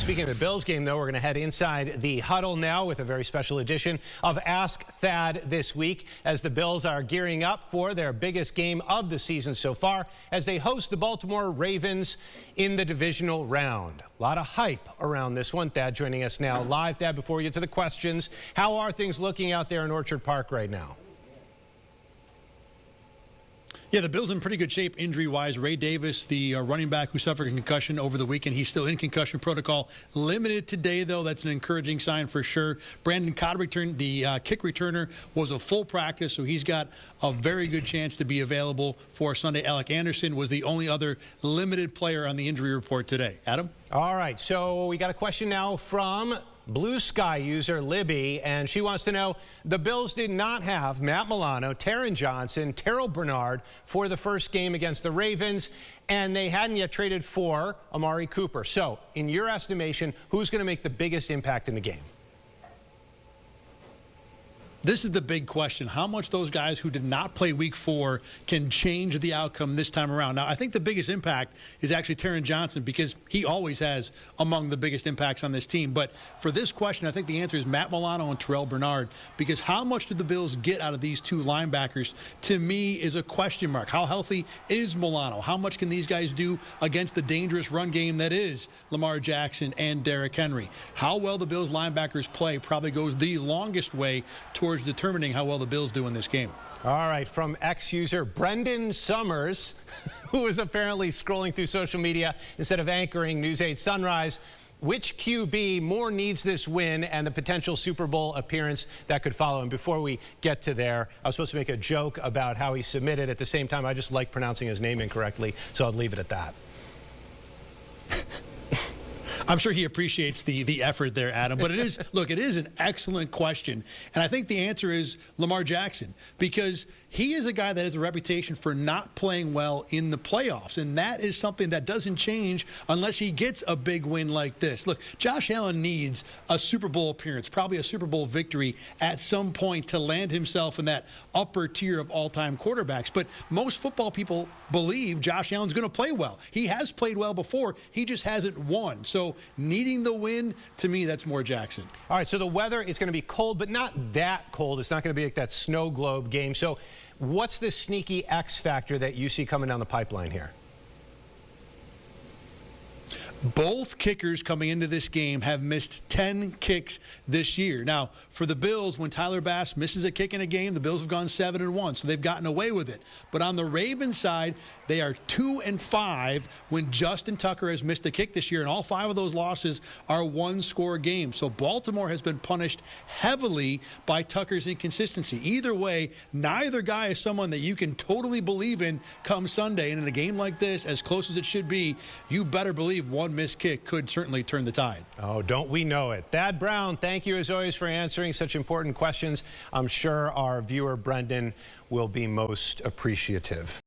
Speaking of the Bills game, though, we're going to head inside the huddle now with a very special edition of Ask Thad this week as the Bills are gearing up for their biggest game of the season so far as they host the Baltimore Ravens in the Divisional Round. A lot of hype around this one. Thad joining us now live. Thad, before we get to the questions, how are things looking out there in Orchard Park right now? Yeah, the Bills in pretty good shape injury-wise. Ray Davis, the running back who suffered a concussion over the weekend, he's still in concussion protocol. Limited today, though. That's an encouraging sign for sure. Brandon Cobb returned. The kick returner was a full practice, so he's got a very good chance to be available for Sunday. Alec Anderson was the only other limited player on the injury report today. Adam? All right, so we got a question now from Blue Sky user Libby, and she wants to know, the Bills did not have Matt Milano, Taron Johnson, Terrell Bernard for the first game against the Ravens, and they hadn't yet traded for Amari Cooper. So, in your estimation, who's going to make the biggest impact in the game? This is the big question. How much those guys who did not play Week 4 can change the outcome this time around? Now, I think the biggest impact is actually Taron Johnson because he always has among the biggest impacts on this team. But for this question, I think the answer is Matt Milano and Terrell Bernard because how much did the Bills get out of these two linebackers, to me, is a question mark. How healthy is Milano? How much can these guys do against the dangerous run game that is Lamar Jackson and Derrick Henry? How well the Bills linebackers play probably goes the longest way towards determining how well the Bills do in this game. All right, from ex-user Brendan Summers, who is apparently scrolling through social media instead of anchoring News 8 Sunrise, which QB more needs this win and the potential Super Bowl appearance that could follow? And before we get to there, I was supposed to make a joke about how he submitted. At the same time, I just like pronouncing his name incorrectly, so I'll leave it at that. I'm sure he appreciates the effort there, Adam. But it is, look, it is an excellent question. And I think the answer is Lamar Jackson because he is a guy that has a reputation for not playing well in the playoffs. And that is something that doesn't change unless he gets a big win like this. Look, Josh Allen needs a Super Bowl appearance, probably a Super Bowl victory at some point to land himself in that upper tier of all-time quarterbacks. But most football people believe Josh Allen's going to play well. He has played well before. He just hasn't won. So needing the win, to me, that's more Jackson. All right, so the weather is going to be cold, but not that cold. It's not going to be like that snow globe game. So what's the sneaky X factor that you see coming down the pipeline here? Both kickers coming into this game have missed 10 kicks this year. Now, for the Bills, when Tyler Bass misses a kick in a game, the Bills have gone 7-1, so they've gotten away with it. But on the Ravens side, they are 2-5 when Justin Tucker has missed a kick this year, and all 5 of those losses are one-score games. So Baltimore has been punished heavily by Tucker's inconsistency. Either way, neither guy is someone that you can totally believe in come Sunday. And in a game like this, as close as it should be, you better believe one missed kick could certainly turn the tide. Oh, don't we know it. Thad Brown, thank you as always for answering such important questions. I'm sure our viewer, Brendan, will be most appreciative.